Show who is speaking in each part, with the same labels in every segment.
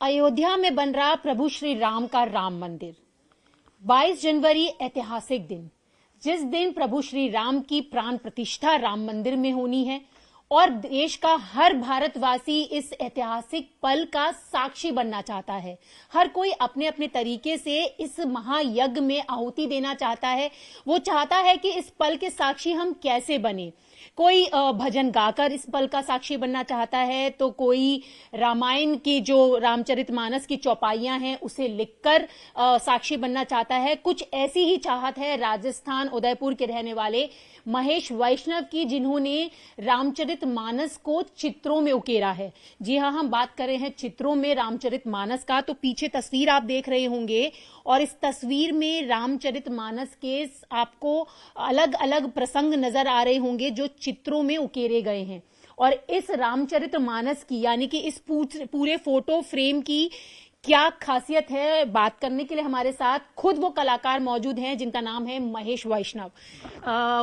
Speaker 1: अयोध्या में बन रहा प्रभु श्री राम का राम मंदिर। 22 जनवरी ऐतिहासिक दिन, जिस दिन प्रभु श्री राम की प्राण प्रतिष्ठा राम मंदिर में होनी है और देश का हर भारतवासी इस ऐतिहासिक पल का साक्षी बनना चाहता है। हर कोई अपने अपने तरीके से इस महायज्ञ में आहुति देना चाहता है। वो चाहता है कि इस पल के साक्षी हम कैसे बने। कोई भजन गाकर इस पल का साक्षी बनना चाहता है, तो कोई रामायण की जो रामचरितमानस की चौपाइयां हैं उसे लिखकर साक्षी बनना चाहता है। कुछ ऐसी ही चाहत है राजस्थान उदयपुर के रहने वाले महेश वैष्णव की, जिन्होंने रामचरितमानस को चित्रों में उकेरा है। जी हाँ, हम बात कर रहे हैं चित्रों में रामचरितमानस का। तो पीछे तस्वीर आप देख रहे होंगे और इस तस्वीर में रामचरितमानस के आपको अलग अलग प्रसंग नजर आ रहे होंगे जो चित्रों में उकेरे गए हैं। और इस रामचरितमानस की यानी कि इस पूरे फोटो फ्रेम की क्या खासियत है, बात करने के लिए हमारे साथ खुद वो कलाकार मौजूद हैं जिनका नाम है महेश वैष्णव।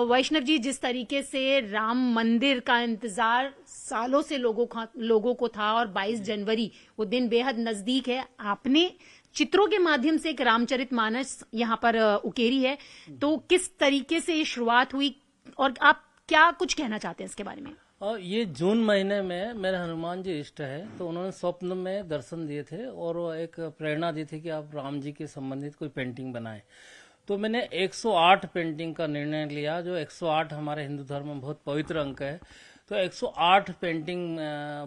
Speaker 1: वैष्णव जी, जिस तरीके से राम मंदिर का इंतजार सालों से लोगों को था और 22 जनवरी वो दिन बेहद नजदीक है, आपने चित्रों के माध्यम से एक रामचरितमानस यहाँ पर उकेरी है। तो किस तरीके से ये शुरुआत हुई और आप क्या कुछ कहना चाहते हैं इसके बारे में?
Speaker 2: और ये जून महीने में मेरे हनुमान जी इष्ट है, तो उन्होंने स्वप्न में दर्शन दिए थे और वो एक प्रेरणा दी थी कि आप राम जी के संबंधित कोई पेंटिंग बनाएं। तो मैंने 108 पेंटिंग का निर्णय लिया। जो 108 हमारे हिंदू धर्म में बहुत पवित्र अंक है, तो 108 पेंटिंग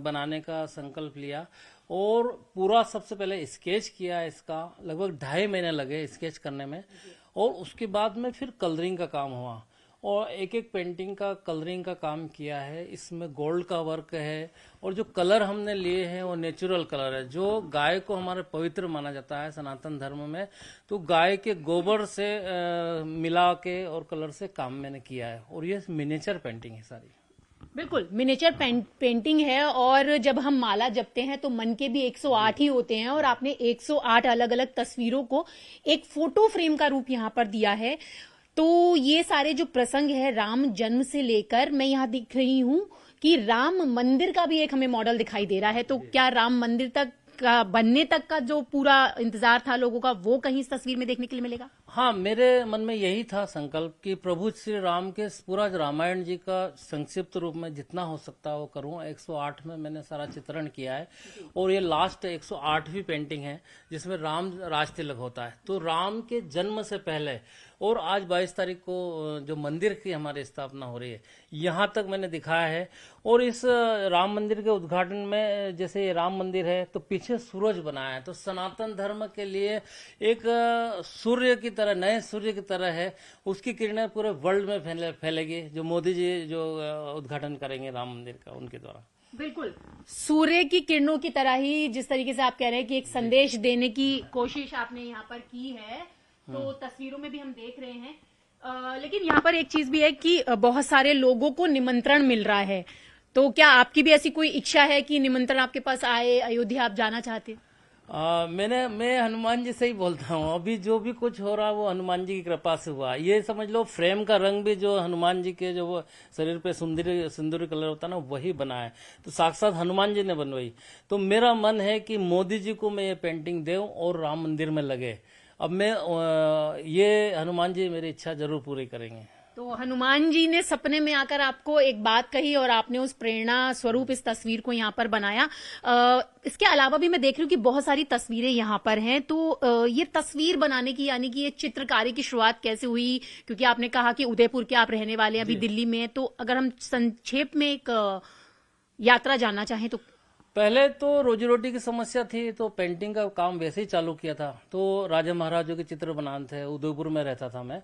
Speaker 2: बनाने का संकल्प लिया और पूरा सबसे पहले स्केच किया। इसका लगभग 2.5 महीने लगे स्केच करने में और उसके बाद में फिर कलरिंग का काम हुआ और एक एक पेंटिंग का कलरिंग का काम किया है। इसमें गोल्ड का वर्क है और जो कलर हमने लिए हैं वो नेचुरल कलर है। जो गाय को हमारे पवित्र माना जाता है सनातन धर्म में, तो गाय के गोबर से मिला के और कलर से काम मैंने किया है और ये मिनिएचर पेंटिंग है सारी।
Speaker 1: बिल्कुल मिनिएचर पेंटिंग है और जब हम माला जपते हैं तो मन के भी 108 ही होते हैं और आपने 108 अलग अलग तस्वीरों को एक फोटो फ्रेम का रूप यहाँ पर दिया है। तो ये सारे जो प्रसंग है राम जन्म से लेकर, मैं यहाँ दिख रही हूँ कि राम मंदिर का भी एक हमें मॉडल दिखाई दे रहा है। तो क्या राम मंदिर तक का बनने तक का जो पूरा इंतजार था लोगों का, वो कहीं इस तस्वीर में देखने के लिए मिलेगा?
Speaker 2: हाँ, मेरे मन में यही था संकल्प कि प्रभु श्री राम के पूरा रामायण जी का संक्षिप्त रूप में जितना हो सकता है वो करूँ। 108 में मैंने सारा चित्रण किया है और ये लास्ट 108वीं पेंटिंग है जिसमें राम राज तिलक होता है। तो राम के जन्म से पहले और आज 22 तारीख को जो मंदिर की हमारी स्थापना हो रही है, यहाँ तक मैंने दिखाया है। और इस राम मंदिर के उद्घाटन में, जैसे ये राम मंदिर है तो पीछे सूरज बनाया है, तो सनातन धर्म के लिए एक सूर्य की तरह, नए सूर्य की तरह है। उसकी किरणें पूरे वर्ल्ड में फैलेगी, जो मोदी जी जो उद्घाटन करेंगे राम मंदिर का उनके द्वारा। बिल्कुल
Speaker 1: सूर्य की किरणों की तरह ही, जिस तरीके से आप कह रहे हैं कि एक संदेश देने की कोशिश आपने यहाँ पर की है, तो तस्वीरों में भी हम देख रहे हैं। लेकिन यहाँ पर एक चीज भी है कि बहुत सारे लोगों को निमंत्रण मिल रहा है। तो क्या आपकी भी ऐसी कोई इच्छा है कि निमंत्रण आपके पास आए, अयोध्या आप जाना चाहते हैं?
Speaker 2: मैं हनुमान जी से ही बोलता हूँ। अभी जो भी कुछ हो रहा है वो हनुमान जी की कृपा से हुआ। ये समझ लो फ्रेम का रंग भी जो हनुमान जी के जो वो शरीर पे सिंदूरी कलर होता है ना, वही बना है, तो साक्षात हनुमान जी ने बनवाई। तो मेरा मन है कि मोदी जी को मैं ये पेंटिंग दूं और राम मंदिर में लगे। अब मैं ये हनुमान जी मेरी इच्छा जरूर पूरी करेंगे।
Speaker 1: तो हनुमान जी ने सपने में आकर आपको एक बात कही और आपने उस प्रेरणा स्वरूप इस तस्वीर को यहाँ पर बनाया। इसके अलावा भी मैं देख रही हूँ कि बहुत सारी तस्वीरें यहाँ पर हैं। तो ये तस्वीर बनाने की यानी कि ये चित्रकारी की शुरुआत कैसे हुई? क्योंकि आपने कहा कि उदयपुर के आप रहने वाले हैं, अभी दिल्ली में। तो अगर हम संक्षेप में एक यात्रा जानना चाहें तो।
Speaker 2: पहले तो रोजी रोटी की समस्या थी, तो पेंटिंग का काम वैसे ही चालू किया था। तो राजा महाराजों के चित्र बनाने थे, उदयपुर में रहता था मैं।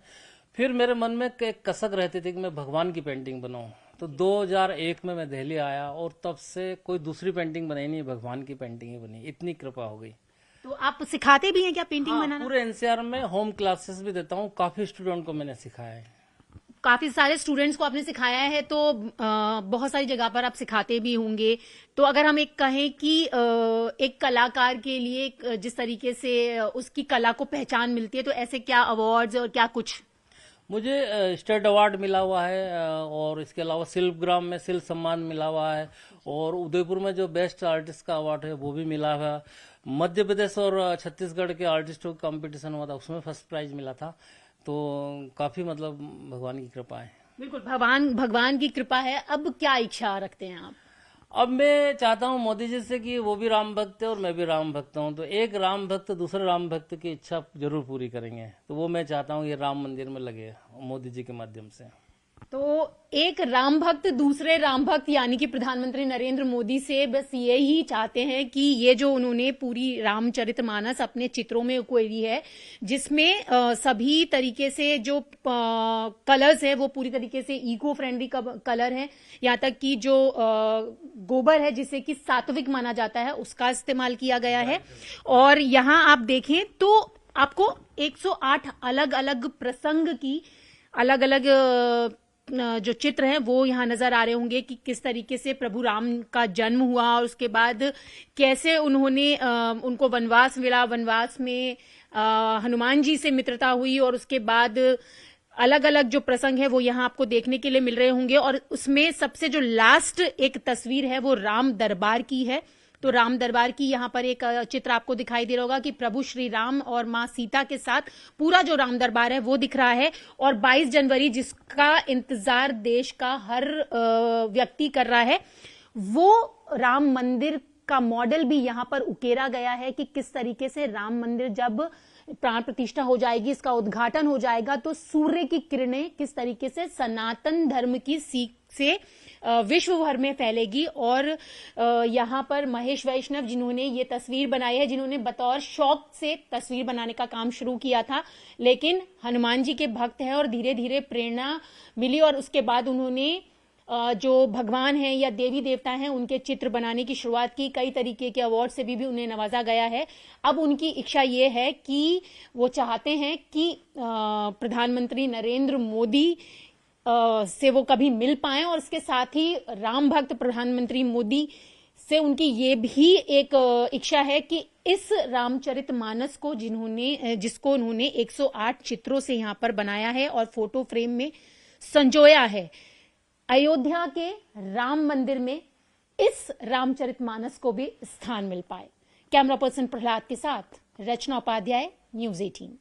Speaker 2: फिर मेरे मन में एक कसक रहती थी कि मैं भगवान की पेंटिंग बनाऊं। तो 2001 में मैं दिल्ली आया और तब से कोई दूसरी पेंटिंग बनाई नहीं, भगवान की पेंटिंग ही बनी। इतनी कृपा हो गई।
Speaker 1: तो आप सिखाते भी हैं क्या पेंटिंग बनाना?
Speaker 2: पूरे एनसीआर में होम क्लासेस भी देता हूँ, काफी स्टूडेंट को मैंने सिखाया है।
Speaker 1: काफी सारे स्टूडेंट्स को आपने सिखाया है, तो बहुत सारी जगह पर आप सिखाते भी होंगे। तो अगर हम एक कहें कि एक कलाकार के लिए जिस तरीके से उसकी कला को पहचान मिलती है, तो ऐसे क्या अवार्ड्स और क्या कुछ?
Speaker 2: मुझे स्टेट अवार्ड मिला हुआ है और इसके अलावा शिल्पग्राम में शिल्प सम्मान मिला हुआ है और उदयपुर में जो बेस्ट आर्टिस्ट का अवार्ड है वो भी मिला है। मध्य प्रदेश और छत्तीसगढ़ के आर्टिस्टों का कंपटीशन हुआ था, उसमें फर्स्ट प्राइज मिला था। तो काफी मतलब भगवान की कृपा है।
Speaker 1: बिल्कुल, भगवान की कृपा है। अब क्या इच्छा रखते हैं आप?
Speaker 2: अब मैं चाहता हूँ मोदी जी से कि वो भी राम भक्त है और मैं भी राम भक्त हूँ, तो एक राम भक्त दूसरे राम भक्त की इच्छा जरूर पूरी करेंगे। तो वो मैं चाहता हूँ ये राम मंदिर में लगे मोदी जी के माध्यम से।
Speaker 1: तो एक राम भक्त दूसरे राम भक्त यानी कि प्रधानमंत्री नरेंद्र मोदी से बस ये ही चाहते हैं कि ये जो उन्होंने पूरी रामचरितमानस अपने चित्रों में उकेरी है, जिसमें सभी तरीके से जो कलर्स है वो पूरी तरीके से इको फ्रेंडली कलर है, यहाँ तक कि जो गोबर है जिसे कि सात्विक माना जाता है उसका इस्तेमाल किया गया है। और यहाँ आप देखें तो आपको 108 अलग अलग प्रसंग की अलग अलग जो चित्र हैं वो यहाँ नजर आ रहे होंगे कि किस तरीके से प्रभु राम का जन्म हुआ और उसके बाद कैसे उन्होंने उनको वनवास मिला, वनवास में हनुमान जी से मित्रता हुई, और उसके बाद अलग अलग जो प्रसंग है वो यहाँ आपको देखने के लिए मिल रहे होंगे। और उसमें सबसे जो लास्ट एक तस्वीर है वो राम दरबार की है। तो राम दरबार की यहाँ पर एक चित्र आपको दिखाई दे रहा होगा कि प्रभु श्री राम और माँ सीता के साथ पूरा जो राम दरबार है वो दिख रहा है। और 22 जनवरी जिसका इंतजार देश का हर व्यक्ति कर रहा है, वो राम मंदिर का मॉडल भी यहाँ पर उकेरा गया है कि किस तरीके से राम मंदिर जब प्राण प्रतिष्ठा हो जाएगी, इसका उद्घाटन हो जाएगा, तो सूर्य की किरणें किस तरीके से सनातन धर्म की सीख से विश्व भर में फैलेगी। और यहाँ पर महेश वैष्णव जिन्होंने ये तस्वीर बनाई है, जिन्होंने बतौर शौक से तस्वीर बनाने का काम शुरू किया था, लेकिन हनुमान जी के भक्त हैं और धीरे धीरे प्रेरणा मिली और उसके बाद उन्होंने जो भगवान हैं या देवी देवता हैं उनके चित्र बनाने की शुरुआत की। कई तरीके के अवार्ड से भी उन्हें नवाजा गया है। अब उनकी इच्छा ये है कि वो चाहते हैं कि प्रधानमंत्री नरेंद्र मोदी से वो कभी मिल पाएं, और इसके साथ ही राम भक्त प्रधानमंत्री मोदी से उनकी ये भी एक इच्छा है कि इस रामचरितमानस को जिसको उन्होंने 108 चित्रों से यहाँ पर बनाया है और फोटो फ्रेम में संजोया है, अयोध्या के राम मंदिर में इस रामचरितमानस को भी स्थान मिल पाए। कैमरा पर्सन प्रहलाद के साथ रचना उपाध्याय, न्यूज़ 18।